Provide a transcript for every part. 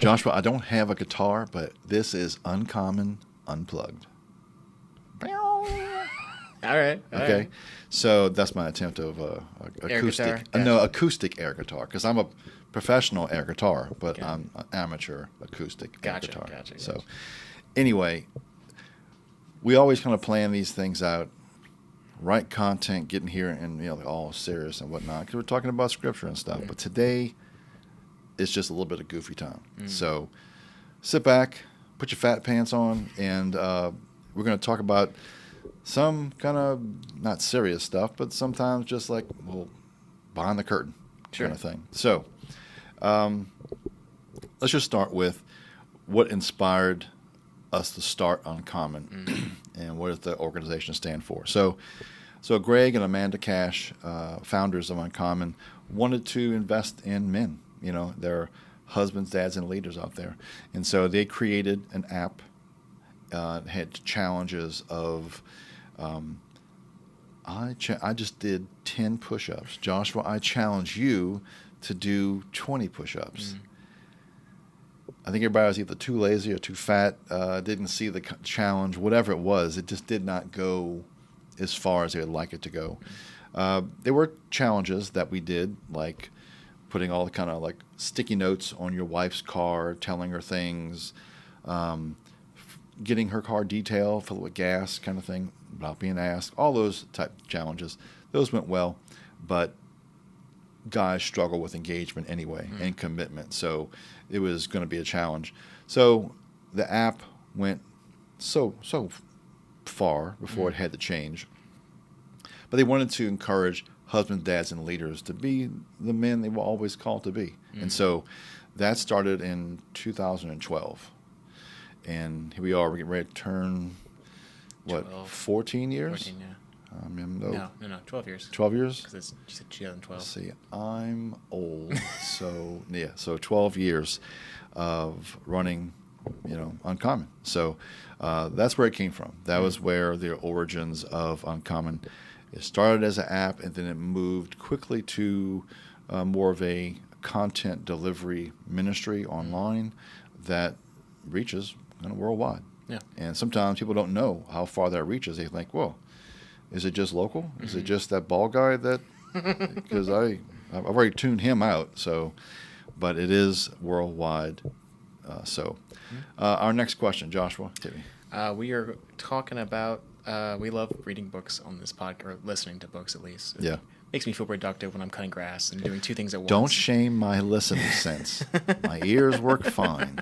Joshua, I don't have a guitar, but this is Uncommon Unplugged. All right. Okay, so that's my attempt of Air guitar? acoustic. Gotcha. No, acoustic air guitar, because I'm a professional air guitar, but Okay. I'm an amateur acoustic air Gotcha, guitar. gotcha. So, anyway, we always kind of plan these things out, write content, getting here, and all serious and whatnot, because we're talking about scripture and stuff. But today, it's just a little bit of goofy time. So, sit back, put your fat pants on, and we're going to talk about some kind of not serious stuff, but sometimes just like, well, behind the curtain kind of thing. So let's just start with what inspired us to start Uncommon and what does the organization stand for. So Greg and Amanda Cash, founders of Uncommon, wanted to invest in men. They're husbands, dads, and leaders out there. And so they created an app, had challenges of, I just did 10 push-ups. Joshua, I challenge you to do 20 push-ups. I think everybody was either too lazy or too fat, didn't see the challenge, whatever it was. It just did not go as far as they would like it to go. There were challenges that we did, like putting all the kind of like sticky notes on your wife's car, telling her things, getting her car detailed, fill it with gas kind of thing, without being asked, all those type of challenges. Those went well, but guys struggle with engagement anyway and commitment, so it was going to be a challenge. So the app went so far before it had to change, but they wanted to encourage husbands, dads, and leaders to be the men they were always called to be. And so that started in 2012. And here we are, we're getting ready to turn, 14 years? 14, yeah. No, 12 yeyears. 12 years? Because you said 2012. See, I'm old, so 12 years of running, Uncommon. So that's where it came from. That was where the origins of Uncommon. It started as an app, and then it moved quickly to more of a content delivery ministry online that reaches worldwide. Yeah. And sometimes people don't know how far that reaches. They think, well, is it just local? Is it just that ball guy that? Because I've already tuned him out. So, but it is worldwide. Our next question, Joshua, hit me. We are talking about. We love reading books on this podcast, or listening to books at least. Yeah. Makes me feel productive when I'm cutting grass and doing two things at once. Don't shame my listening sense. My ears work fine.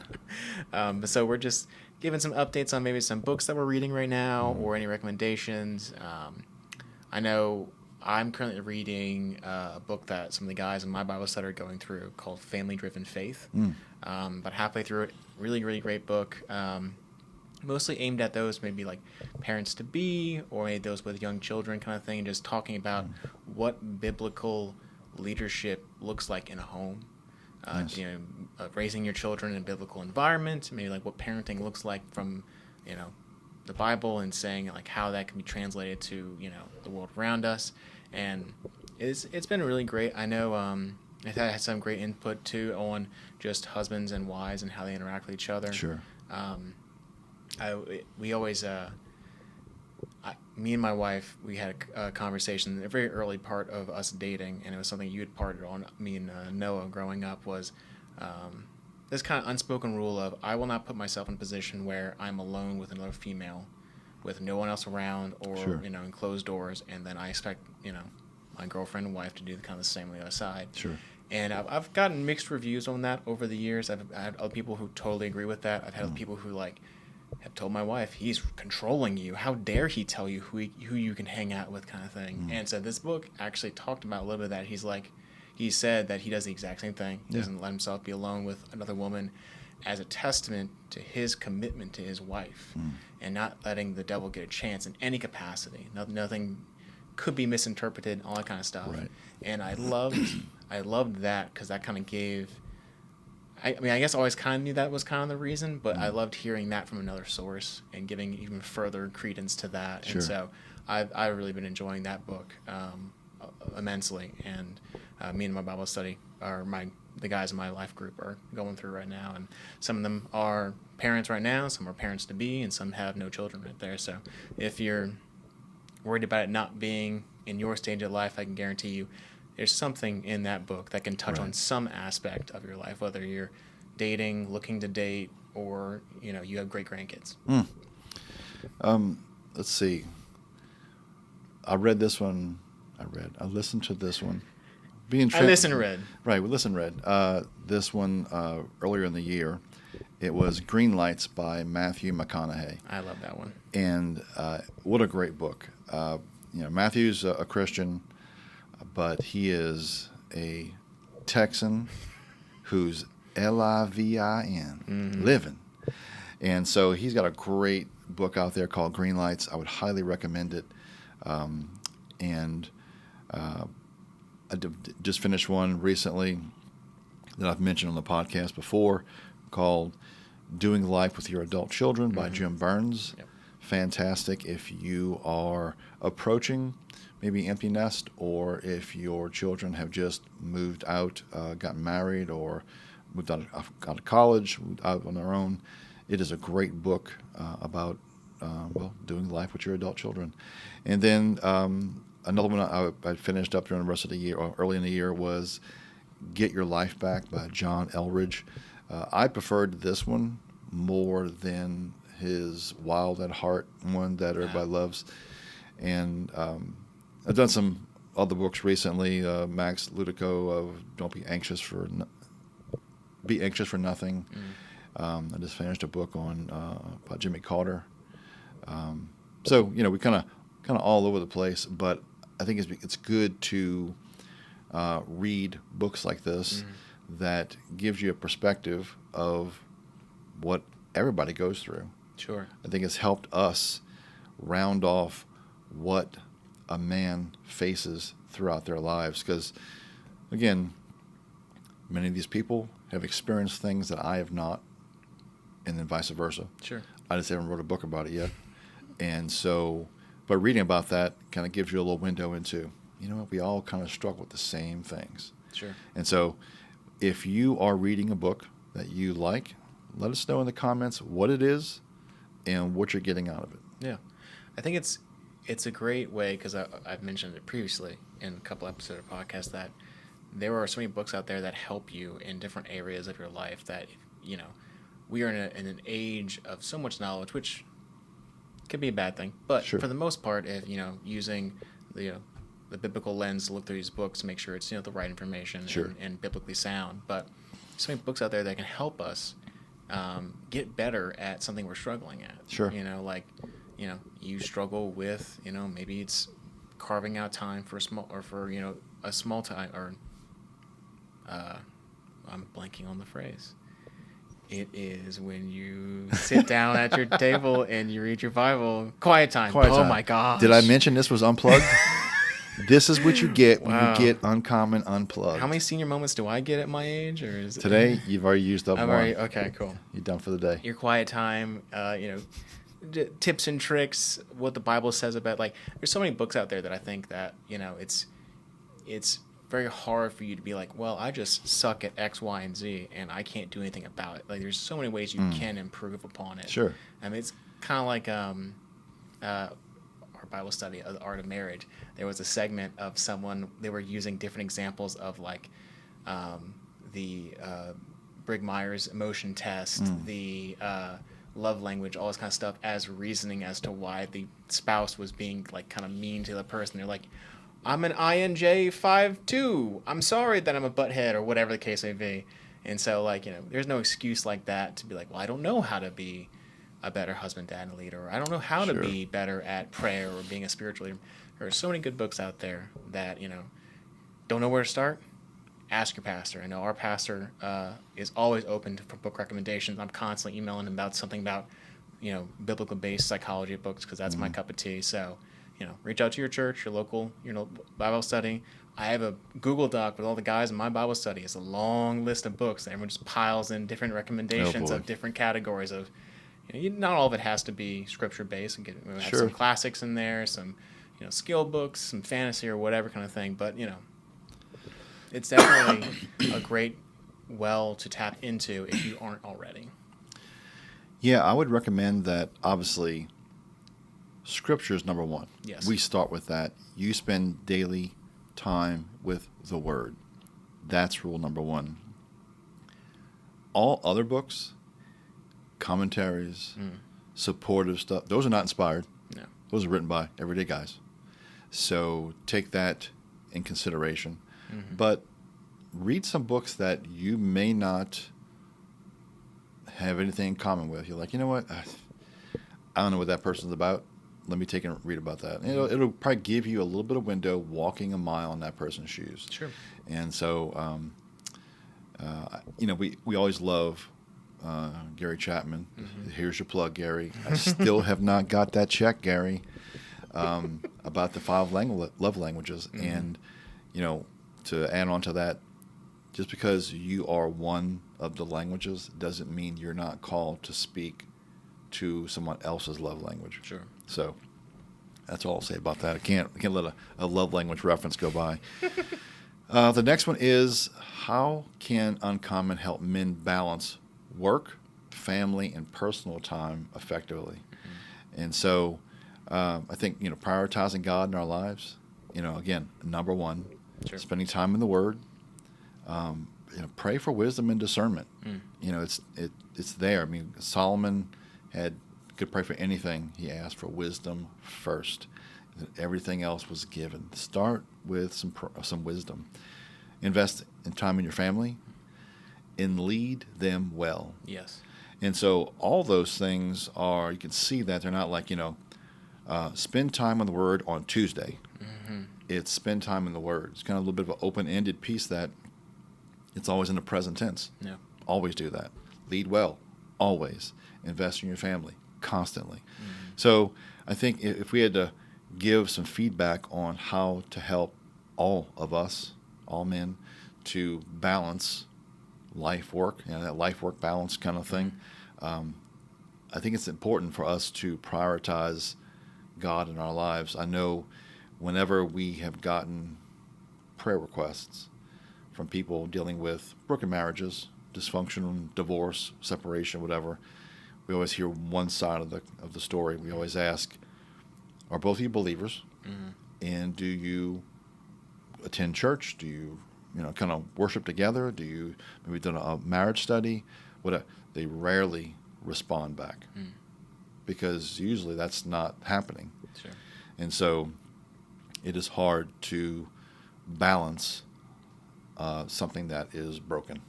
So we're just giving some updates on maybe some books that we're reading right now or any recommendations. I know I'm currently reading a book that some of the guys in my Bible study are going through called Family Driven Faith. But halfway through it, really, really great book. Mostly aimed at those maybe like parents to be, or maybe those with young children kind of thing, and just talking about what biblical leadership looks like in a home. Nice. Raising your children in a biblical environment, maybe like what parenting looks like from, the Bible, and saying like how that can be translated to, the world around us. And it's been really great. I know it had some great input too on just husbands and wives and how they interact with each other. Sure. We always, me and my wife, we had a conversation in the very early part of us dating, and it was something you had parted on, me and Noah growing up, was this kind of unspoken rule of I will not put myself in a position where I'm alone with another female, with no one else around, or, Sure. In closed doors, and then I expect, my girlfriend and wife to do kind of the same on the other side. Sure. And I've gotten mixed reviews on that over the years. I've had other people who totally agree with that. I've had other people who have told my wife, he's controlling you. How dare he tell you who you can hang out with, kind of thing. And so this book actually talked about a little bit of that. He said that he does the exact same thing. He doesn't let himself be alone with another woman, as a testament to his commitment to his wife, and not letting the devil get a chance in any capacity. Nothing could be misinterpreted, all that kind of stuff. Right. And I loved that, because that kind of gave. I guess I always kind of knew that was kind of the reason, but I loved hearing that from another source and giving even further credence to that. Sure. And so I've really been enjoying that book immensely. And me and my Bible study, or my the guys in my life group are going through right now. And some of them are parents right now, some are parents to be, and some have no children right there. So if you're worried about it not being in your stage of life, I can guarantee you there's something in that book that can touch on some aspect of your life, whether you're dating, looking to date, or you have great grandkids. Let's see. I read this one. I listened to this one. I listened and read. Right, we listened and read. This one earlier in the year. It was Green Lights by Matthew McConaughey. I love that one. And what a great book. Matthew's a Christian, but he is a Texan who's Livin, living. And so he's got a great book out there called Green Lights. I would highly recommend it. I just finished one recently that I've mentioned on the podcast before called Doing Life with Your Adult Children by Jim Burns. Yep. Fantastic if you are approaching maybe empty nest, or if your children have just moved out, gotten married, or moved out of college, moved out on their own. It is a great book about doing life with your adult children. And then another one I finished up during the rest of the year, or early in the year, was Get Your Life Back by John Elridge. I preferred this one more than his Wild at Heart one that everybody loves. And I've done some other books recently. Max Ludico of Don't Be Anxious for Nothing. I just finished a book on by Jimmy Carter. So we kind of all over the place, but I think it's good to read books like this that gives you a perspective of what everybody goes through. Sure. I think it's helped us round off what a man faces throughout their lives, because again, many of these people have experienced things that I have not, and then vice versa. Sure. I just haven't wrote a book about it yet. And so, but reading about that kind of gives you a little window into, we all kind of struggle with the same things. Sure. And so if you are reading a book that you like, let us know in the comments what it is and what you're getting out of it. Yeah. I think it's a great way, because I've mentioned it previously in a couple episodes of the podcast, that there are so many books out there that help you in different areas of your life that, we are in an age of so much knowledge, which could be a bad thing. But Sure. for the most part, if, using the biblical lens to look through these books to make sure it's, the right information Sure. and biblically sound. But so many books out there that can help us get better at something we're struggling at. Sure. You struggle with, maybe it's carving out time for a small time, or I'm blanking on the phrase. It is when you sit down at your table and you read your Bible. Quiet time. My gosh. Did I mention this was Unplugged? This is what you get when Wow. you get Uncommon Unplugged. How many senior moments do I get at my age? Or is Today, you've already used up one. Okay, cool. You're done for the day. Your quiet time, tips and tricks, what the Bible says about, there's so many books out there that I think that, it's very hard for you to be like, well, I just suck at X, Y, and Z, and I can't do anything about it. There's so many ways you can improve upon it. Sure. I mean, it's kind of like our Bible study, The Art of Marriage. There was a segment of someone, they were using different examples of the Briggs Myers emotion test, the love language, all this kind of stuff as reasoning as to why the spouse was being kind of mean to the person. They're like, I'm an INJ 5'2". I'm sorry that I'm a butthead, or whatever the case may be. And so there's no excuse like that to be like, well, I don't know how to be a better husband, dad, and leader, or I don't know how to be better at prayer or being a spiritual leader. There are so many good books out there that, don't know where to start. Ask your pastor. I know our pastor is always open for book recommendations. I'm constantly emailing him about something about, biblical based psychology books, because that's my cup of tea. So, reach out to your church, your local, Bible study. I have a Google Doc with all the guys in my Bible study. It's a long list of books that everyone just piles in different recommendations of different categories of. Not all of it has to be scripture based. We have some classics in there, some skill books, some fantasy or whatever kind of thing. But it's definitely a great well to tap into if you aren't already? Yeah, I would recommend that. Obviously, Scripture is number one. Yes. We start with that. You spend daily time with the Word. That's rule number one. All other books, commentaries, supportive stuff, those are not inspired. No. Those are written by everyday guys. So take that in consideration. Mm-hmm. But read some books that you may not have anything in common with. You're like, you know what? I don't know what that person's about. Let me take and read about that. And it'll probably give you a little bit of window walking a mile in that person's shoes. Sure. And so, we always love Gary Chapman. Mm-hmm. Here's your plug, Gary. I still have not got that check, Gary, about the 5 love languages. Mm-hmm. And, to add on to that, just because you are one of the languages doesn't mean you're not called to speak to someone else's love language. Sure. So that's all I'll say about that. I can't let a love language reference go by. The next one is, how can Uncommon help men balance work, family, and personal time effectively? Mm-hmm. And so I think, prioritizing God in our lives, again, number one, Sure. Spending time in the Word, pray for wisdom and discernment. It's there. I mean, Solomon could pray for anything. He asked for wisdom first. Everything else was given. Start with some wisdom. Invest in time in your family and lead them well. Yes. And so all those things you can see that they're not like, spend time on the Word on Tuesday. Mm-hmm. It's spend time in the Word. It's kind of a little bit of an open-ended piece that it's always in the present tense. Yeah. Always do that. Lead well. Always. Invest in your family. Constantly. Mm-hmm. So I think if we had to give some feedback on how to help all of us, all men, to balance life-work, that life-work balance kind of thing, I think it's important for us to prioritize God in our lives. I know whenever we have gotten prayer requests from people dealing with broken marriages, dysfunction, divorce, separation, whatever, we always hear one side of the story. We always ask, are both of you believers? Mm-hmm. And do you attend church? Do you, kind of worship together? Do you maybe done a marriage study? They rarely respond back because usually that's not happening. Sure. And so it is hard to balance something that is broken.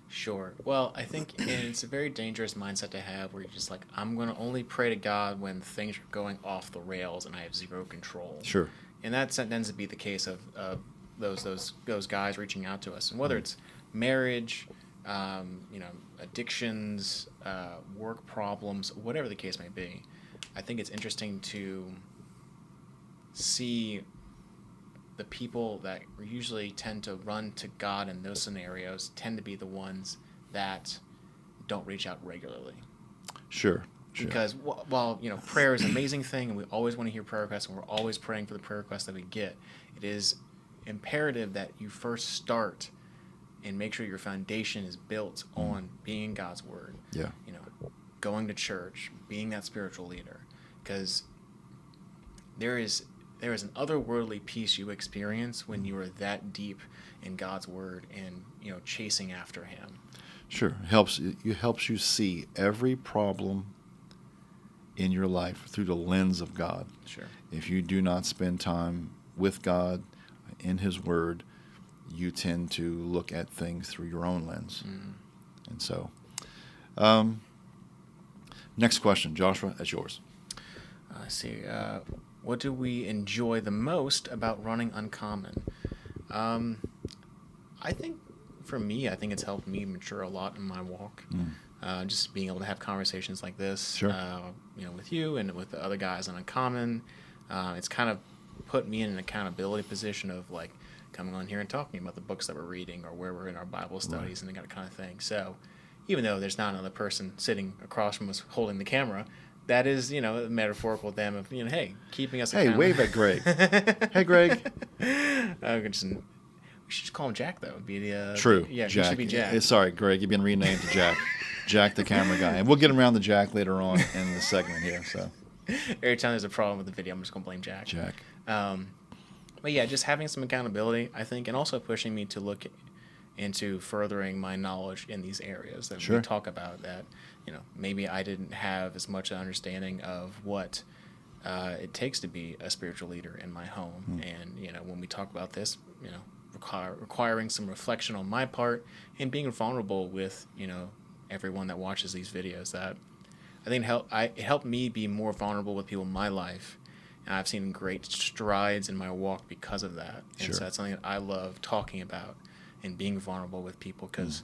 Sure. Well, I think it's a very dangerous mindset to have where you're just like, I'm going to only pray to God when things are going off the rails and I have zero control. Sure. And that tends to be the case of those guys reaching out to us. And whether it's marriage, addictions, work problems, whatever the case may be, I think it's interesting to see the people that usually tend to run to God in those scenarios tend to be the ones that don't reach out regularly. Sure. Because while prayer is an amazing thing, and we always want to hear prayer requests, and we're always praying for the prayer requests that we get, it is imperative that you first start and make sure your foundation is built on being in God's Word. Yeah. Going to church, being that spiritual leader, because there is an otherworldly peace you experience when you are that deep in God's Word and chasing after Him. Sure, it helps you see every problem in your life through the lens of God. Sure. If you do not spend time with God in His Word, you tend to look at things through your own lens. And so, next question, Joshua, that's yours. Let's see. What do we enjoy the most about running Uncommon? I think, for me, it's helped me mature a lot in my walk. Just being able to have conversations like this, Sure. With you and with the other guys on Uncommon. It's kind of put me in an accountability position of like coming on here and talking about the books that we're reading or where we're in our Bible studies and that kind of thing. So even though there's not another person sitting across from us holding the camera, that is, metaphorical them of, hey, keeping us accountable. Hey, wave at Greg. Hey, Greg. We We should just call him Jack, though. It'd be the True. Yeah, Jack. he should be Jack. Sorry, Greg. You've been renamed to Jack. Jack, the camera guy. And we'll get around to Jack later on in the segment here. So Every time there's a problem with the video, I'm just gonna blame Jack. Jack. But yeah, just having some accountability, I think, and also pushing me to look into furthering my knowledge in these areas that Sure. we talk about. That maybe I didn't have as much understanding of what it takes to be a spiritual leader in my home. And when we talk about this, requiring some reflection on my part and being vulnerable with everyone that watches these videos. That I think it helped me be more vulnerable with people in my life. And I've seen great strides in my walk because of that. And Sure. so that's something that I love talking about and being vulnerable with people, because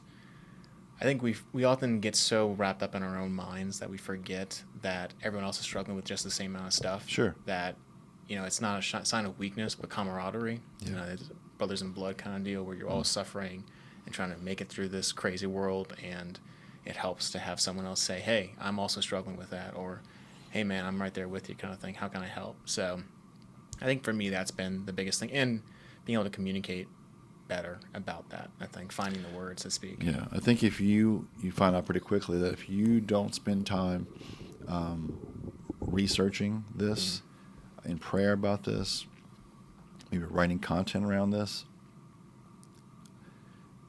I think we often get so wrapped up in our own minds that we forget that everyone else is struggling with just the same amount of stuff. Sure. That, it's not a sign of weakness, but camaraderie. Yeah. It's brothers in blood kind of deal where you're all suffering and trying to make it through this crazy world. And it helps to have someone else say, hey, I'm also struggling with that. Or, hey, man, I'm right there with you kind of thing. How can I help? So I think for me, that's been the biggest thing. And being able to communicate better about that, I think, finding the words to speak. Yeah, I think if you find out pretty quickly that if you don't spend time researching this, in prayer about this, maybe writing content around this,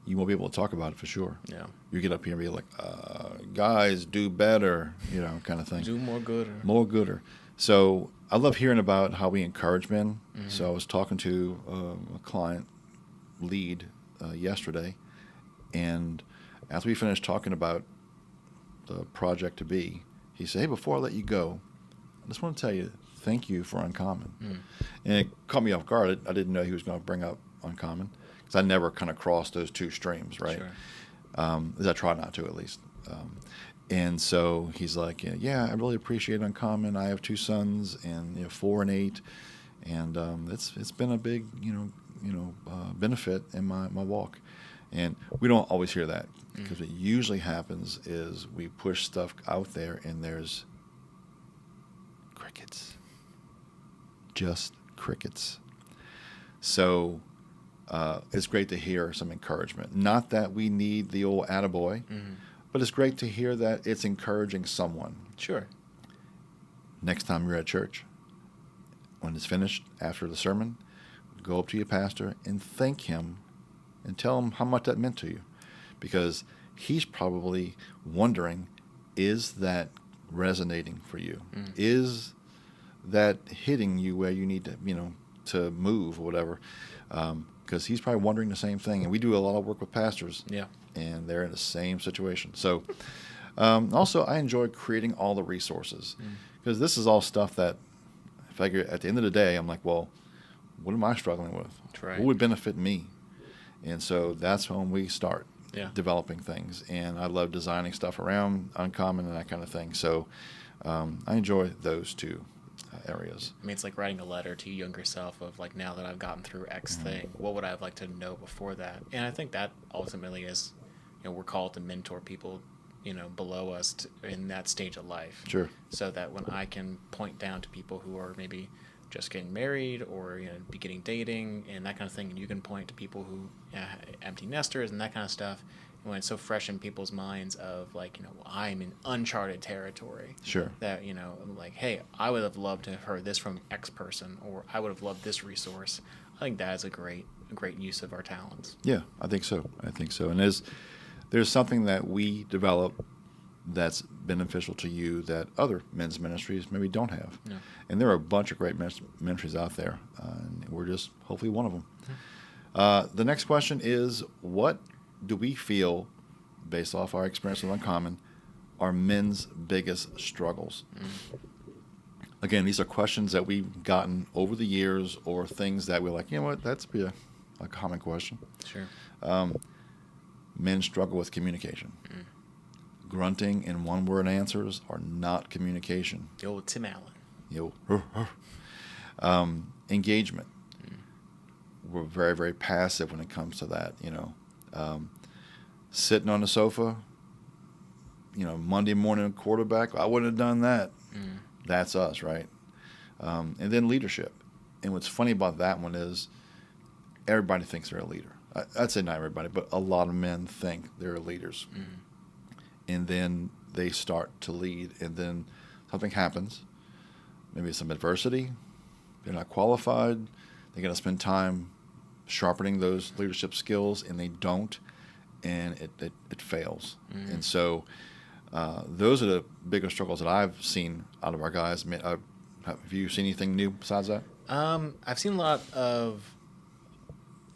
you won't be able to talk about it for sure. Yeah. You get up here and be like, guys, do better, kind of thing. Do more good. More gooder. So I love hearing about how we encourage men. So I was talking to a client lead yesterday, and after we finished talking about the project to be, he said, hey, before I let you go, I just want to tell you thank you for Uncommon. And it caught me off guard. I didn't know he was going to bring up Uncommon, because I never kind of crossed those two streams, right? Sure. As I try not to, at least. And so he's like, yeah, I really appreciate Uncommon. I have 2 sons, and 4 and 8, and it's been a big benefit in my walk. And we don't always hear that, because what usually happens is we push stuff out there and there's crickets, just crickets. So it's great to hear some encouragement. Not that we need the old attaboy, but it's great to hear that it's encouraging someone. Sure. Next time you're at church, when it's finished after the sermon, go up to your pastor and thank him and tell him how much that meant to you, because he's probably wondering, is that resonating for you? Is that hitting you where you need to move or whatever? Because he's probably wondering the same thing. And we do a lot of work with pastors, and they're in the same situation. So also, I enjoy creating all the resources, because this is all stuff that I figure at the end of the day, I'm like, well, what am I struggling with? Right. What would benefit me? And so that's when we start developing things. And I love designing stuff around Uncommon and that kind of thing. So I enjoy those two areas. I mean, it's like writing a letter to your younger self of like, now that I've gotten through X thing, what would I have liked to know before that? And I think that ultimately is, we're called to mentor people, below us in that stage of life. Sure. So that when I can point down to people who are maybe just getting married or beginning dating and that kind of thing, and you can point to people who empty nesters and that kind of stuff, and when it's so fresh in people's minds of like, I'm in uncharted territory. Sure. That like, hey, I would have loved to have heard this from X person, or I would have loved this resource. I think that is a great use of our talents. Yeah, I think so. And there's something that we develop that's beneficial to you that other men's ministries maybe don't have. Yeah. And there are a bunch of great ministries out there, and we're just hopefully one of them. The next question is, what do we feel, based off our experience with Uncommon, are men's biggest struggles? Again, these are questions that we've gotten over the years, or things that we're like, that's be a common question. Sure. Men struggle with communication. Grunting and one-word answers are not communication. The old Tim Allen. Engagement. We're very, very passive when it comes to that. Sitting on the sofa, Monday morning quarterback, I wouldn't have done that. That's us, right? And then leadership. And what's funny about that one is everybody thinks they're a leader. I'd say not everybody, but a lot of men think they're leaders. And then they start to lead, and then something happens. Maybe some adversity. They're not qualified. They're going to spend time sharpening those leadership skills, and they don't, and it fails. And so those are the bigger struggles that I've seen out of our guys. Have you seen anything new besides that? I've seen a lot of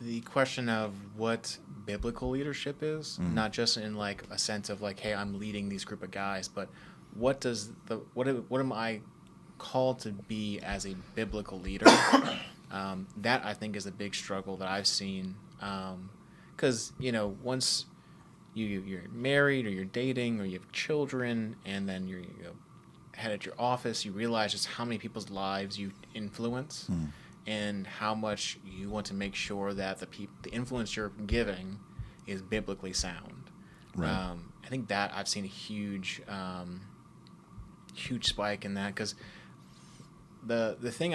the question of what biblical leadership is, not just in like a sense of like, hey, I'm leading these group of guys, but what am I called to be as a biblical leader? That I think is a big struggle that I've seen, because once you're married or you're dating or you have children, and then you're head at your office, you realize just how many people's lives you influence. And how much you want to make sure that the influence you're giving is biblically sound. Right. I think that I've seen a huge spike in that, because the thing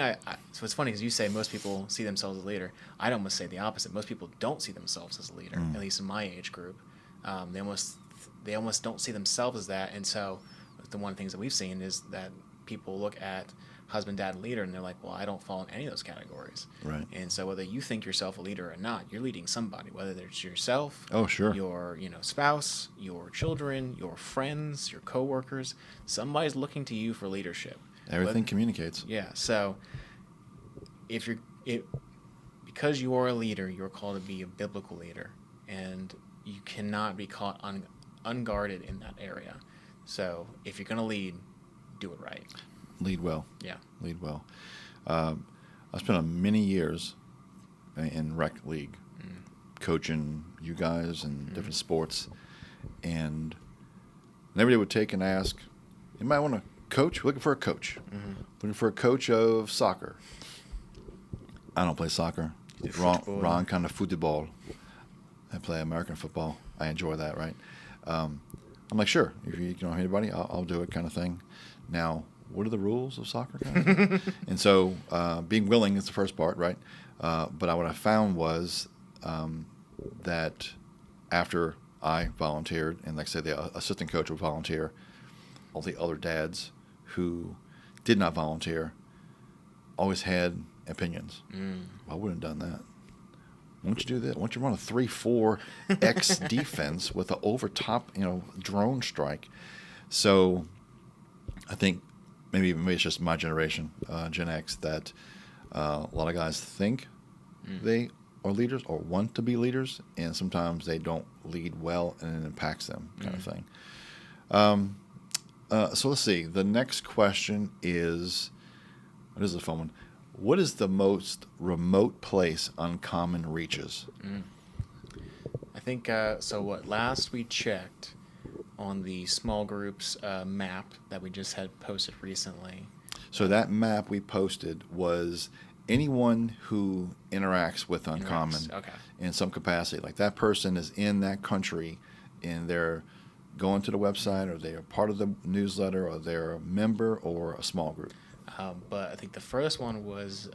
so it's funny because you say most people see themselves as a leader. I'd almost say the opposite. Most people don't see themselves as a leader, at least in my age group. They almost don't see themselves as that, and so the one of the things that we've seen is that people look at husband, dad, and leader, and they're like, well, I don't fall in any of those categories. Right. And so whether you think yourself a leader or not, you're leading somebody, whether it's yourself, Oh, sure. your spouse, your children, your friends, your coworkers. Somebody's looking to you for leadership. Everything communicates. Yeah. So because you are a leader, you're called to be a biblical leader, and you cannot be caught unguarded in that area. So if you're going to lead, do it right. Lead well. Yeah. Lead well. I spent many years in rec league, coaching you guys in different sports, and everybody would take and ask, you might want to coach? We're looking for a coach. Looking for a coach of soccer. I don't play soccer. Wrong kind of football. I play American football. I enjoy that, right? I'm like, sure, if you know anybody, I'll do it kind of thing. Now, what are the rules of soccer? Kind of thing? And so being willing is the first part, right? But what I found was that after I volunteered, and like I said, the assistant coach would volunteer, all the other dads who did not volunteer always had opinions. I wouldn't have done that. Why don't you do that? Why don't you run a 3-4-X defense with an over-top, drone strike? So I think maybe it's just my generation, Gen X, that a lot of guys think they are leaders or want to be leaders, and sometimes they don't lead well, and it impacts them, kind of thing. So let's see. The next question is, what is the fun one? What is the most remote place Uncommon reaches? I think, last we checked on the small groups map that we just had posted recently. So that map we posted was anyone who interacts with Uncommon in some capacity. Like that person is in that country, and they're going to the website, or they're part of the newsletter, or they're a member or a small group. But I think the furthest one was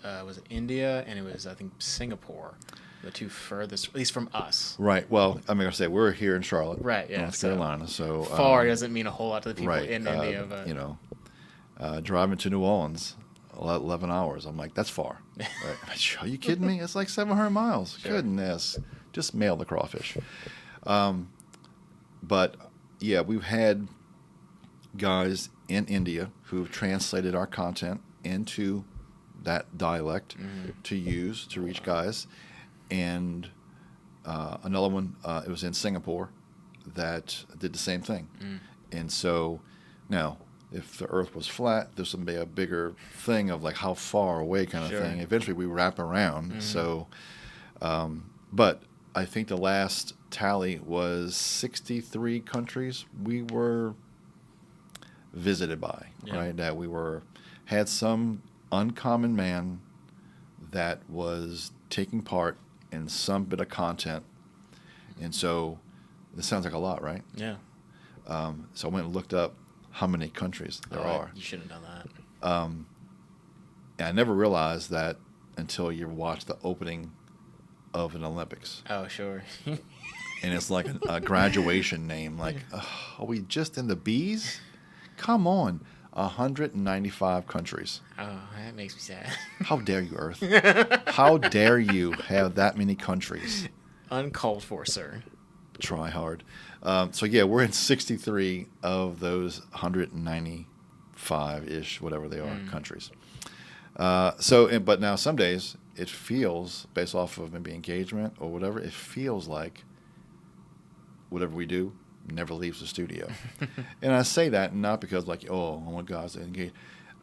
India, and it was, I think, Singapore, the two furthest, at least from us. Right. Well, I'm going to say we're here in Charlotte, right? Yeah, North Carolina. So far doesn't mean a whole lot to the people right, in India, but driving to New Orleans, 11 hours. I'm like, that's far. Right? Are you kidding me? It's like 700 miles. Sure. Goodness, just mail the crawfish. But yeah, we've had guys in India who've translated our content into that dialect to use to reach guys, and another one, it was in Singapore, that did the same thing. And so now, if the earth was flat, this would be a bigger thing of like how far away kind of thing. Eventually we wrap around. So but I think the last tally was 63 countries we were visited by, right? That we had some uncommon man that was taking part in some bit of content. And so this sounds like a lot, right? Yeah. So I went and looked up how many countries there are. You should have done that. And I never realized that until you watch the opening of an Olympics. Oh, sure. And it's like a graduation name. Like, are we just in the B's? Come on. 195 countries. Oh, that makes me sad. How dare you, Earth? How dare you have that many countries? Uncalled for, sir. Try hard. So, yeah, we're in 63 of those 195-ish, whatever they are, countries. But now some days it feels, based off of maybe engagement or whatever, it feels like whatever we do never leaves the studio. And I say that not because like, oh my God, engaged.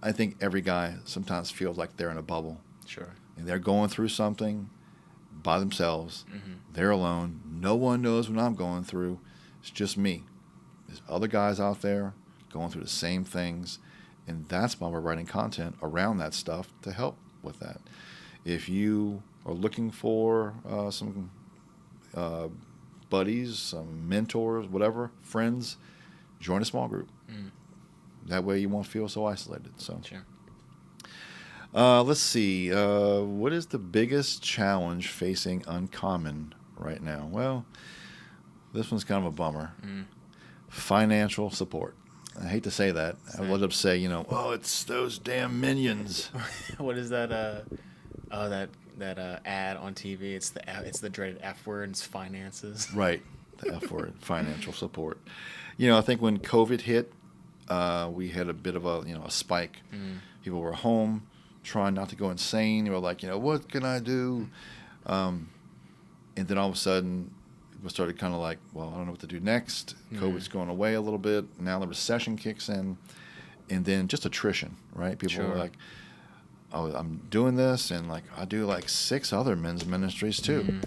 I think every guy sometimes feels like they're in a bubble. Sure. And they're going through something by themselves. They're alone. No one knows what I'm going through. It's just me. There's other guys out there going through the same things. And that's why we're writing content around that stuff to help with that. If you are looking for some buddies, some mentors, whatever, friends, join a small group. That way you won't feel so isolated. So, Sure. Let's see. What is the biggest challenge facing Uncommon right now? Well, this one's kind of a bummer. Financial support. I hate to say that. I would love to say, oh, it's those damn minions. What is that? That ad on TV. It's the dreaded F word. It's finances. Right, the F word, financial support. I think when COVID hit, we had a bit of a spike. People were home, trying not to go insane. They were like, what can I do? And then all of a sudden, people started kind of like, well, I don't know what to do next. COVID's going away a little bit. Now the recession kicks in. And then just attrition, right? People were like, oh, I'm doing this, and like I do like 6 other men's ministries too.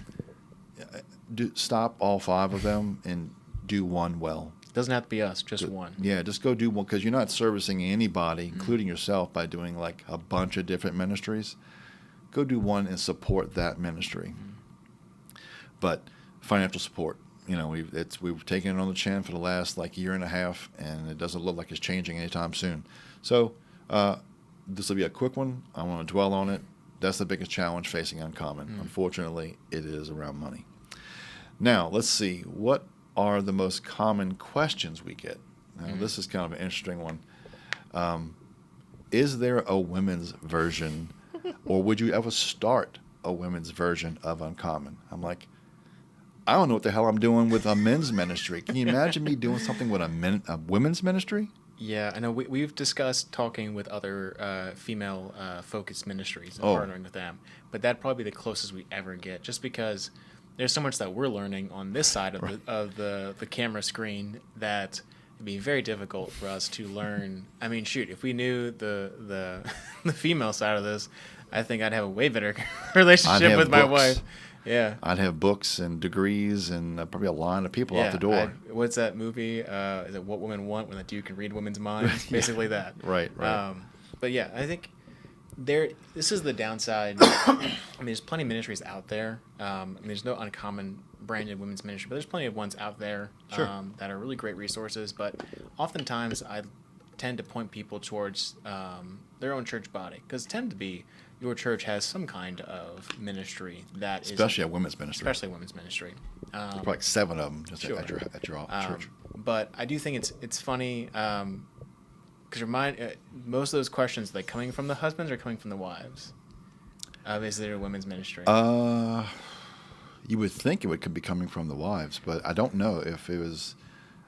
Stop all 5 of them and do one well. Doesn't have to be us, just one. Yeah, just go do one, because you're not servicing anybody, including yourself, by doing like a bunch of different ministries. Go do one and support that ministry. But financial support, we've taken it on the chin for the last like year and a half, and it doesn't look like it's changing anytime soon. So this will be a quick one. I want to dwell on it. That's the biggest challenge facing Uncommon. Unfortunately, it is around money. Now, let's see. What are the most common questions we get? Now, this is kind of an interesting one. Is there a women's version, or would you ever start a women's version of Uncommon? I'm like, I don't know what the hell I'm doing with a men's ministry. Can you imagine me doing something with a women's ministry? Yeah, I know we've discussed talking with other female-focused ministries and partnering with them, but that'd probably be the closest we ever get, just because there's so much that we're learning on this side of the camera screen that it'd be very difficult for us to learn. I mean, shoot, if we knew the female side of this, I think I'd have a way better relationship with my wife. Yeah, I'd have books and degrees and probably a line of people out the door. What's that movie? Is it What Women Want When the Dude Can Read Women's Minds? Basically that. Right. But yeah, I think this is the downside. I mean, there's plenty of ministries out there. There's no Uncommon branded women's ministry, but there's plenty of ones out there that are really great resources. But oftentimes I tend to point people towards their own church body, because tend to be your church has some kind of ministry that especially a women's ministry. Especially women's ministry. Probably like 7 of them just at your church. But I do think it's funny because most of those questions, are they coming from the husbands or coming from the wives? Is there a women's ministry? You would think it could be coming from the wives, but I don't know if it was.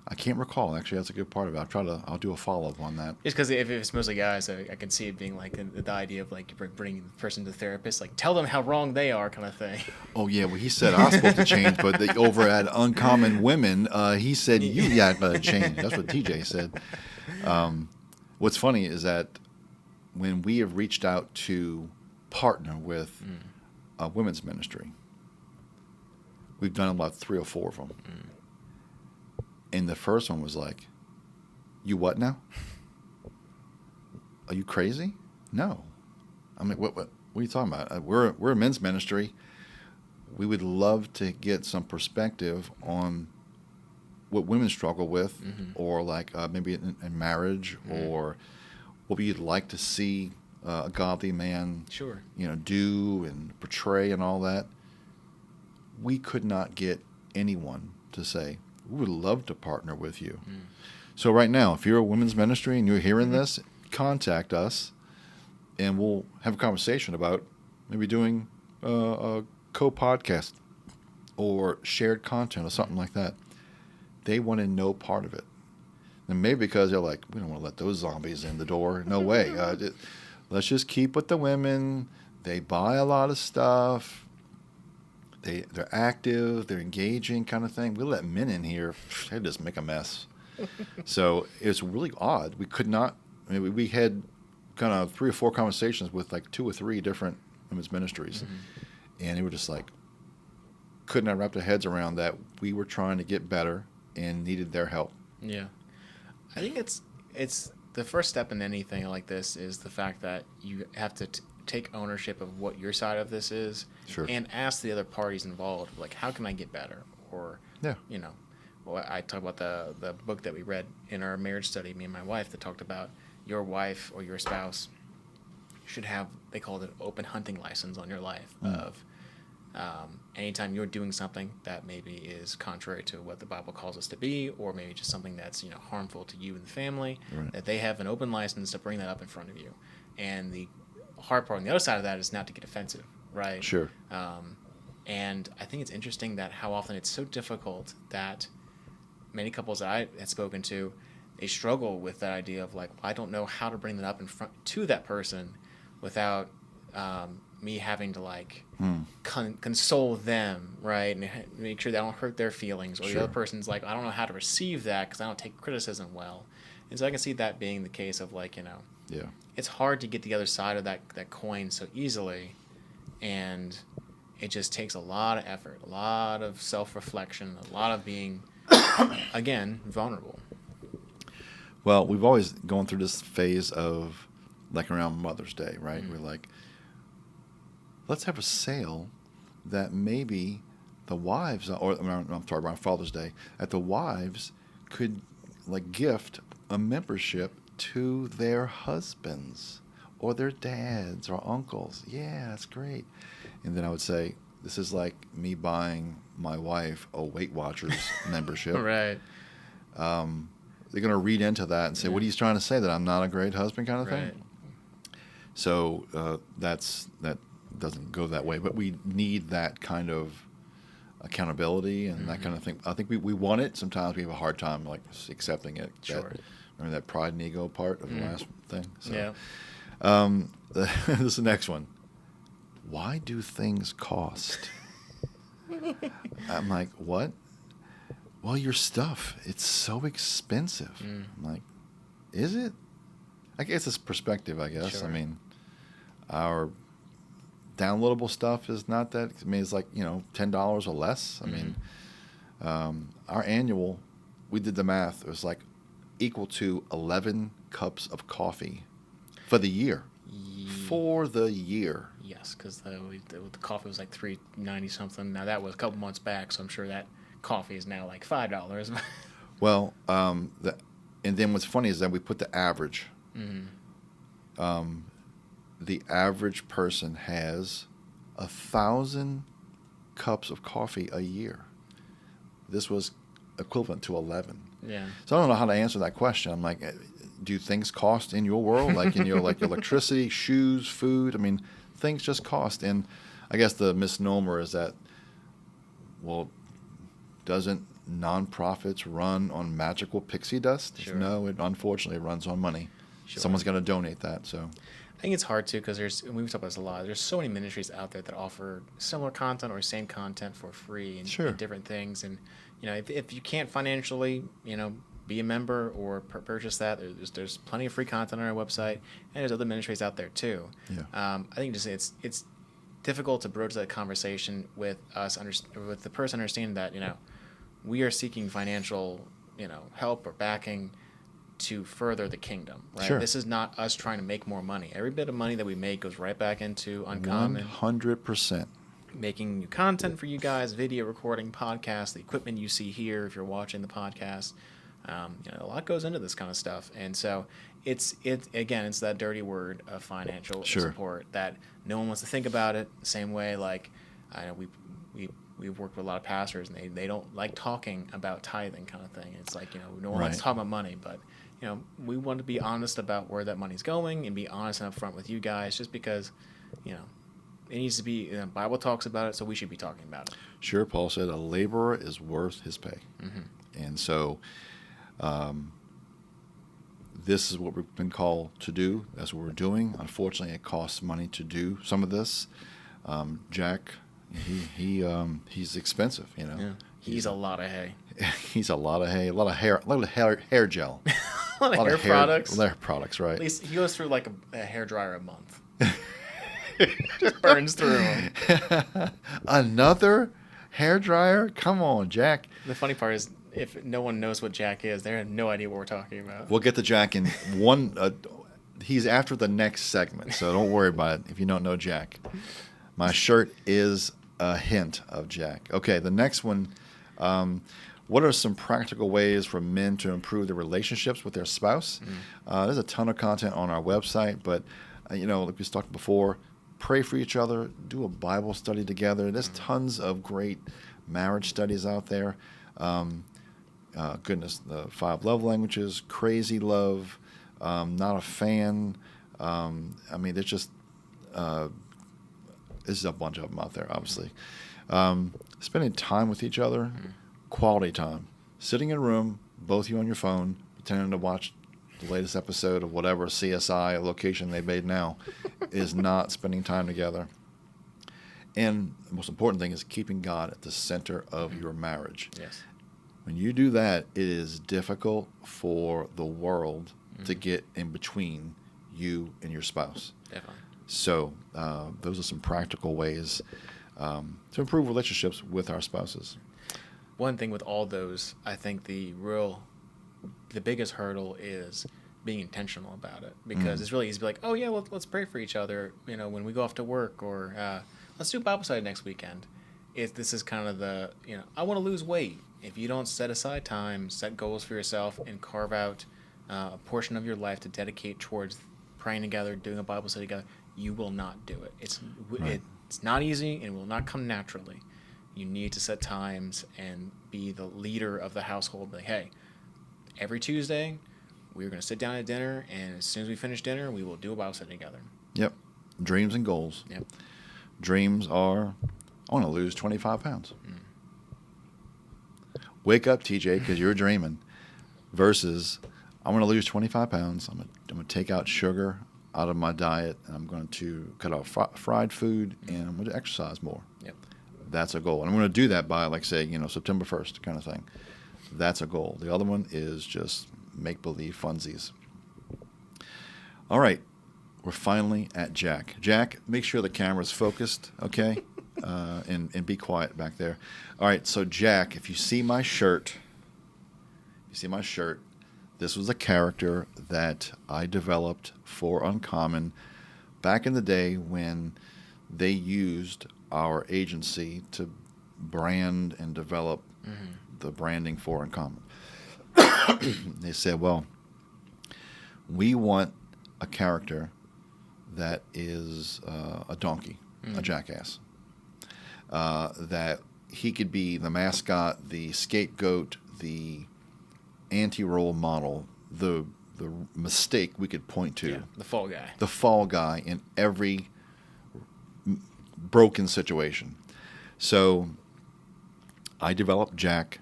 I can't recall. Actually, that's a good part of it. I'll do a follow-up on that. Just because if it's mostly guys, I can see it being like the idea of like bringing the person to the therapist, like tell them how wrong they are, kind of thing. Oh yeah, well he said I was supposed to change, but over at Uncommon Women, he said you gotta change. That's what TJ said. What's funny is that when we have reached out to partner with a women's ministry, we've done about 3 or 4 of them. And the first one was like, you what now? Are you crazy? No. I mean, what are you talking about? We're a men's ministry. We would love to get some perspective on what women struggle with, or like maybe in marriage, or what we'd like to see a godly man, do and portray and all that. we could not get anyone to say, we would love to partner with you. So right now, if you're a women's ministry and you're hearing this, contact us, and we'll have a conversation about maybe doing a co-podcast or shared content or something like that. They want to know part of it. And maybe because they're like, we don't want to let those zombies in the door. No way. Let's just keep with the women. They buy a lot of stuff. They're active. They're engaging kind of thing. We let men in here. They just make a mess. So it's really odd. We could not. I mean, we had kind of 3 or 4 conversations with like 2 or 3 different women's ministries. And they were just like, could not wrap their heads around that we were trying to get better and needed their help. Yeah. I think it's the first step in anything like this is the fact that you have to take ownership of what your side of this is, and ask the other parties involved, like, how can I get better? Or, well, I talk about the book that we read in our marriage study, me and my wife, that talked about your wife or your spouse should have, they called it open hunting license on your life of anytime you're doing something that maybe is contrary to what the Bible calls us to be, or maybe just something that's harmful to you and the family, that they have an open license to bring that up in front of you. And the hard part on the other side of that is not to get offensive, right? Sure. And I think it's interesting that how often it's so difficult that many couples that I had spoken to, they struggle with that idea of like, I don't know how to bring that up in front to that person without me having to like console them, right, and make sure they don't hurt their feelings, or the other person's like, I don't know how to receive that because I don't take criticism well. And so I can see that being the case of like, it's hard to get the other side of that coin so easily, and it just takes a lot of effort, a lot of self-reflection, a lot of being again vulnerable. Well, we've always gone through this phase of like around Mother's Day, right? We're like, let's have a sale that maybe the wives, or I'm sorry, around Father's Day, that the wives could like gift a membership to their husbands or their dads or uncles. Yeah, that's great. And then I would say, this is like me buying my wife a Weight Watchers membership. Right. They're going to read into that and say, what are you trying to say, that I'm not a great husband kind of thing? So that doesn't go that way. But we need that kind of accountability and that kind of thing. I think we want it. Sometimes we have a hard time like accepting it. Remember that pride and ego part of the last thing? So, this is the next one. Why do things cost? I'm like, what? Well, your stuff, it's so expensive. I'm like, is it? I guess it's perspective, I guess. I mean, our downloadable stuff is not that. I mean, it's like, $10 or less. I mean, our annual, we did the math. It was like equal to 11 cups of coffee for the year. For the year. Yes, because the coffee was like $3.90 something. Now that was a couple months back, so I'm sure that coffee is now like $5. Well, and then what's funny is that we put the average. The average person has 1,000 cups of coffee a year. This was equivalent to 11. Yeah. So I don't know how to answer that question. I'm like, do things cost in your world, like in your like electricity, shoes, food? I mean, things just cost. And I guess the misnomer is that, well, doesn't nonprofits run on magical pixie dust? Sure. No, it unfortunately runs on money. Sure. Someone's going to donate that. So I think it's hard too because we've talked about this a lot. There's so many ministries out there that offer similar content or same content for free and different things. And if you can't financially, be a member or purchase that, there's plenty of free content on our website, and there's other ministries out there too. Yeah. I think just it's difficult to broach that conversation with us, with the person understanding that we are seeking financial help or backing to further the kingdom, right? Sure. This is not us trying to make more money. Every bit of money that we make goes right back into Uncommon. 100%. Making new content for you guys, video recording, podcasts, the equipment you see here if you're watching the podcast. A lot goes into this kind of stuff. And so it's that dirty word of financial support that no one wants to think about it the same way. Like, we we've worked with a lot of pastors, and they don't like talking about tithing kind of thing. It's like, no one Right. likes talking about money, but we want to be honest about where that money's going and be honest and upfront with you guys, just because it needs to be. Bible talks about it, so we should be talking about it. Sure, Paul said a laborer is worth his pay. And so this is what we've been called to do. That's what we're doing. Unfortunately, it costs money to do some of this. Jack, he's expensive, Yeah. He's a lot of hay. He's a lot of hay, a lot of hair gel. A lot of hair products. Hair products, right. At least he goes through like a hair dryer a month. Just burns through them. Another hair dryer? Come on, Jack. The funny part is, if no one knows what Jack is, they have no idea what we're talking about. We'll get to Jack in one. He's after the next segment, so don't worry about it if you don't know Jack. My shirt is a hint of Jack. Okay, the next one. What are some practical ways for men to improve their relationships with their spouse? There's a ton of content on our website, but like we talked before, pray for each other, do a Bible study together. There's tons of great marriage studies out there. Goodness, the 5 love languages, Crazy Love, Not a Fan. There's just there's a bunch of them out there, obviously. Spending time with each other, quality time. Sitting in a room, both you on your phone, pretending to watch the latest episode of whatever CSI location they made now, is not spending time together. And the most important thing is keeping God at the center of your marriage. Yes. When you do that, it is difficult for the world to get in between you and your spouse. Definitely. So those are some practical ways to improve relationships with our spouses. One thing with all those, I think the biggest hurdle is being intentional about it, because it's really easy to be like, oh yeah, well, let's pray for each other, when we go off to work, or let's do Bible study next weekend. This is kind of the, I want to lose weight. If you don't set aside time, set goals for yourself, and carve out a portion of your life to dedicate towards praying together, doing a Bible study together, you will not do it. It's not easy and will not come naturally. You need to set times and be the leader of the household. Like, hey, every Tuesday, we're going to sit down at dinner, and as soon as we finish dinner, we will do a Bible study together. Yep. Dreams and goals. Yep. Dreams are, I want to lose 25 pounds. Wake up, TJ, because you're dreaming. Versus, I want to lose 25 pounds. I'm going to take out sugar out of my diet, and I'm going to cut out fried food, and I'm going to exercise more. Yep. That's a goal. And I'm going to do that by, like, say, September 1st kind of thing. That's a goal. The other one is just make-believe funsies. All right. We're finally at Jack. Jack, make sure the camera's focused, okay? And be quiet back there. All right, so Jack, if you see my shirt, this was a character that I developed for Uncommon back in the day when they used our agency to brand and develop the branding for Uncommon. They said, well, we want a character that is a donkey, a jackass. That he could be the mascot, the scapegoat, the anti-role model, the mistake we could point to. Yeah, the fall guy. The fall guy in every broken situation. So I developed Jack.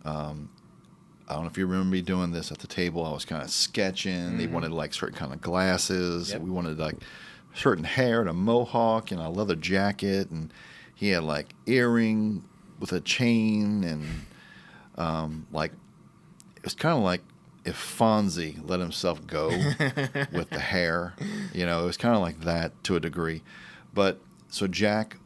I don't know if you remember me doing this at the table. I was kind of sketching. They wanted like certain kind of glasses. Yep. We wanted like certain hair and a mohawk and a leather jacket. And he had like earring with a chain. And like, it was kind of like if Fonzie let himself go with the hair. It was kind of like that to a degree. But so Jack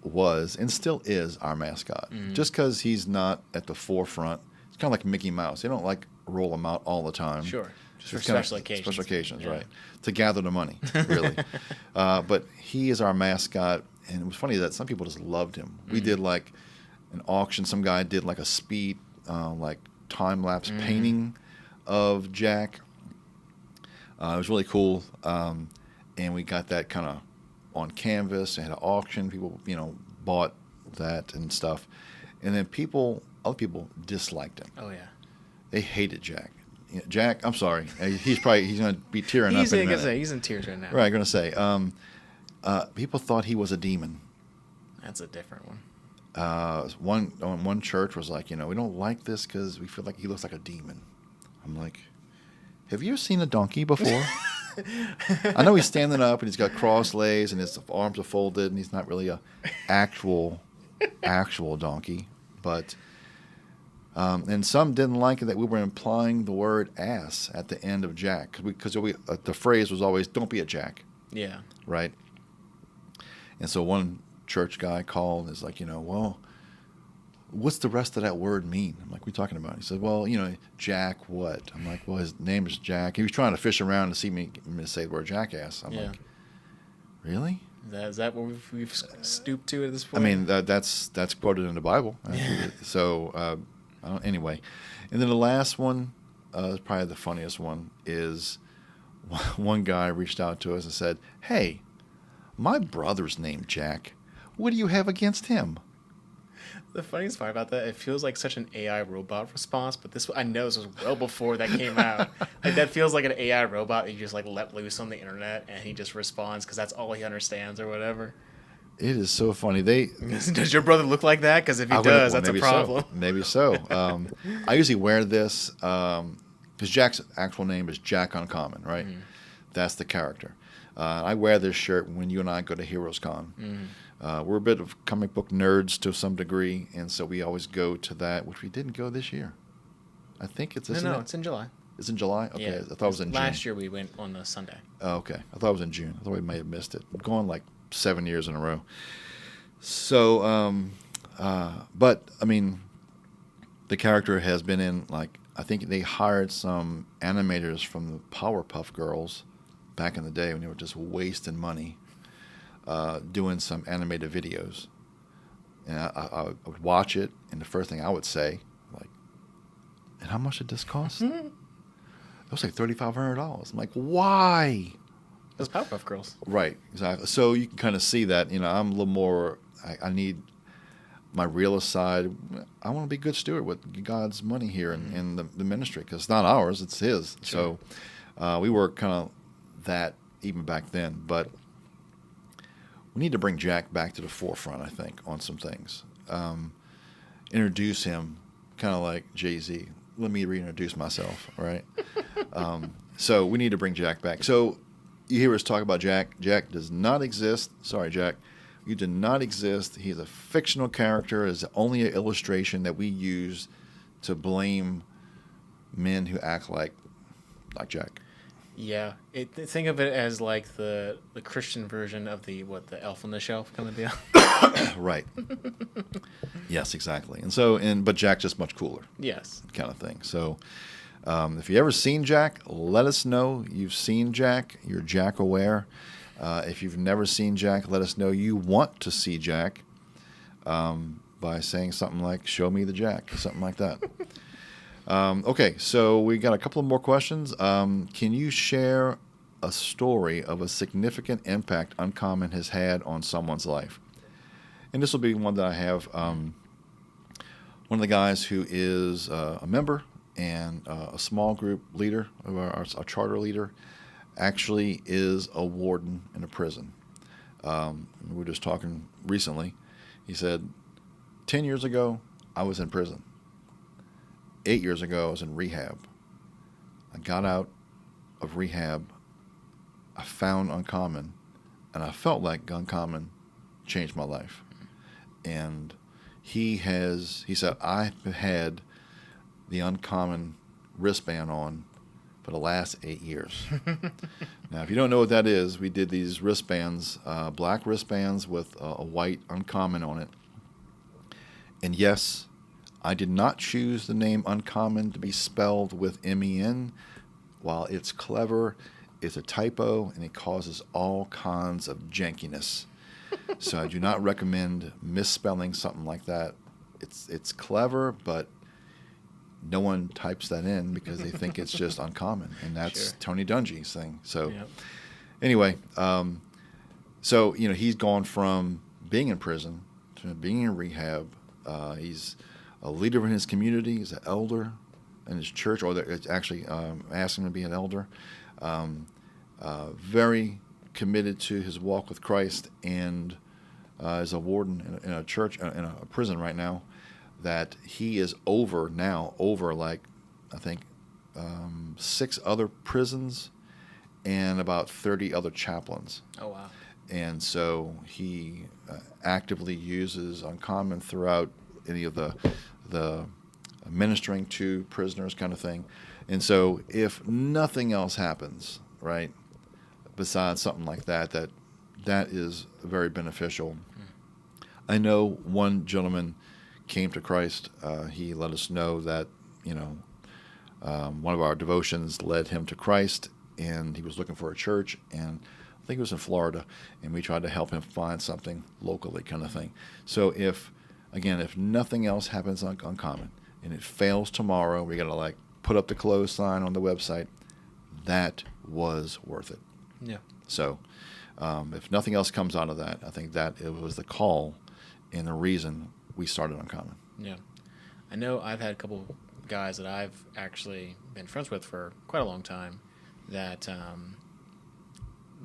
was and still is our mascot. Just because he's not at the forefront. Kind of like Mickey Mouse. They don't like roll them out all the time. Sure. Just for special occasions. Special occasions, Yeah. right. To gather the money, really. But he is our mascot. And it was funny that some people just loved him. We did like an auction. Some guy did like a speed, like time-lapse painting of Jack. It was really cool. And we got that kind of on canvas. They had an auction. People, bought that and stuff. And then other people disliked him. Oh yeah. They hated Jack. Jack, I'm sorry. He's going to be tearing up in a minute. He's in tears right now. Right, I'm going to say. People thought he was a demon. That's a different one. One church was like, we don't like this because we feel like he looks like a demon. I'm like, have you ever seen a donkey before? I know he's standing up and he's got cross legs and his arms are folded and he's not really a actual donkey, but and some didn't like it that we were implying the word ass at the end of Jack because the phrase was always "don't be a jack." Yeah. Right. And so one church guy called and is like, well, what's the rest of that word mean? I'm like, what are you talking about? He said, well, Jack what? I'm like, well, his name is Jack. He was trying to fish around to see me to say the word jackass. I'm like, really? Is that what we've stooped to at this point? I mean, that's quoted in the Bible. So, anyway. And then the last one, probably the funniest one, is one guy reached out to us and said, hey, my brother's named Jack. What do you have against him? The funniest part about that, it feels like such an AI robot response, but I know this was well before that came out. Like that feels like an AI robot you just like let loose on the internet and he just responds because that's all he understands or whatever. It is so funny. Does your brother look like that? Because if he does, that's a problem. Maybe so. I usually wear this because Jack's actual name is Jack Uncommon, right? Mm-hmm. That's the character. I wear this shirt when you and I go to Heroes Con. Mm-hmm. We're a bit of comic book nerds to some degree, and so we always go to that, which we didn't go this year. I think it's it's in July. It's in July? Okay, yeah, I thought it was in June. Last year we went on a Sunday. Oh, okay. I thought it was in June. I thought we may have missed it. I'm going like 7 years in a row. So, but, I mean, the character has been in, like, I think they hired some animators from the Powerpuff Girls back in the day when they were just wasting money doing some animated videos. And I would watch it, and the first thing I would say, like, and how much did this cost? It was like $3,500. I'm like, why? Those Powerpuff Girls. Right, exactly. So you can kind of see that, I'm a little more, I need my realist side. I want to be a good steward with God's money here in the ministry because it's not ours, it's His. Sure. So we were kind of that even back then. But we need to bring Jack back to the forefront, I think, on some things. Introduce him kind of like Jay-Z. Let me reintroduce myself, right? So we need to bring Jack back. So you hear us talk about Jack. Jack does not exist. Sorry, Jack. You do not exist. He's a fictional character. It's only an illustration that we use to blame men who act like Jack. Yeah. Think of it as like the Christian version of the Elf on the Shelf kind of deal. Right. Yes, exactly. But Jack's just much cooler. Yes. Kind of thing. So if you've ever seen Jack, let us know you've seen Jack. You're Jack aware. If you've never seen Jack, let us know you want to see Jack by saying something like, show me the Jack, something like that. Okay, so we got a couple of more questions. Can you share a story of a significant impact Uncommon has had on someone's life? And this will be one that I have. One of the guys who is a member and a small group leader, our charter leader, actually is a warden in a prison. We were just talking recently. He said, 10 years ago, I was in prison. 8 years ago, I was in rehab. I got out of rehab. I found Uncommon, and I felt like Uncommon changed my life. And he said, I've had the Uncommon wristband on for the last 8 years. Now, if you don't know what that is, we did these wristbands, black wristbands with a white Uncommon on it. And yes, I did not choose the name Uncommon to be spelled with M-E-N. While it's clever, it's a typo, and it causes all kinds of jankiness. So I do not recommend misspelling something like that. It's clever, but no one types that in because they think it's just Uncommon, and that's sure. Tony Dungy's thing. So anyway, so he's gone from being in prison to being in rehab. He's a leader in his community. He's an elder in his church, or it's actually asked him to be an elder. Very committed to his walk with Christ, and is a warden in a church, in a prison right now, that he is over like, I think, 6 other prisons and about 30 other chaplains. Oh, wow. And so he actively uses Uncommon throughout any of the ministering to prisoners kind of thing. And so if nothing else happens, right, besides something like that is very beneficial. I know one gentleman came to Christ. He let us know that, one of our devotions led him to Christ, and he was looking for a church, and I think it was in Florida, and we tried to help him find something locally kind of thing. So if nothing else happens on Uncommon, and it fails tomorrow, we got to put up the close sign on the website, that was worth it. Yeah. So if nothing else comes out of that, I think that it was the call and the reason we started Uncommon. Yeah. I know I've had a couple guys that I've actually been friends with for quite a long time that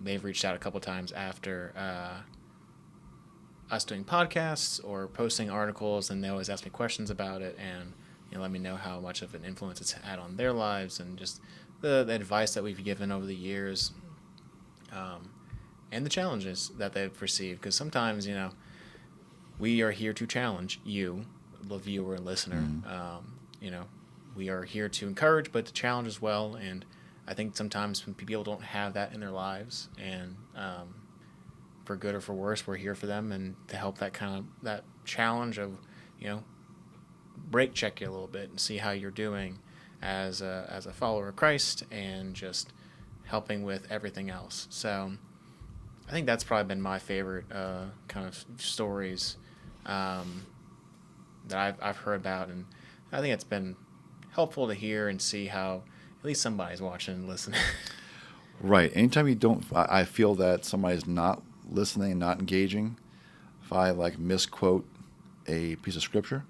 they've reached out a couple times after us doing podcasts or posting articles, and they always ask me questions about it and let me know how much of an influence it's had on their lives and just the advice that we've given over the years, and the challenges that they've received. Because sometimes, we are here to challenge you, the viewer and listener. Mm-hmm. We are here to encourage, but to challenge as well. And I think sometimes when people don't have that in their lives, and for good or for worse, we're here for them and to help that challenge of, break check you a little bit and see how you're doing as a follower of Christ, and just helping with everything else. So I think that's probably been my favorite kind of stories that I've heard about, and I think it's been helpful to hear and see how at least somebody's watching and listening. Right. Anytime you don't, I feel that somebody's not listening, not engaging. If I misquote a piece of scripture,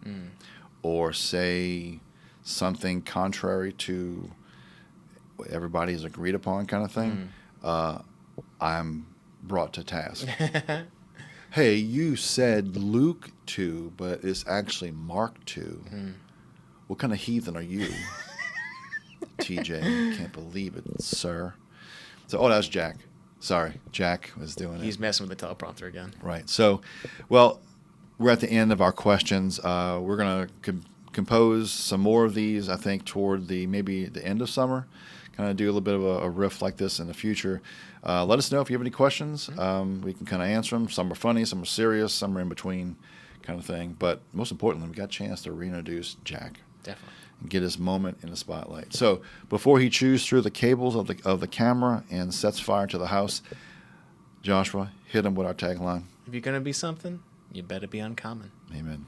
or say something contrary to what everybody has agreed upon, kind of thing, I'm brought to task. Hey, you said Luke 2, but it's actually Mark 2. What kind of heathen are you? TJ, can't believe it, sir. So, that was Jack. Sorry, Jack was doing it. He's messing with the teleprompter again. Right. So, well, we're at the end of our questions. We're going to compose some more of these, I think, toward maybe the end of summer. Kind of do a little bit of a riff like this in the future. Let us know if you have any questions. We can kind of answer them. Some are funny, some are serious, some are in between kind of thing. But most importantly, we got a chance to reintroduce Jack. Definitely. And get his moment in the spotlight. So before he chews through the cables of the camera and sets fire to the house, Joshua, hit him with our tagline. If you're going to be something, you better be uncommon. Amen.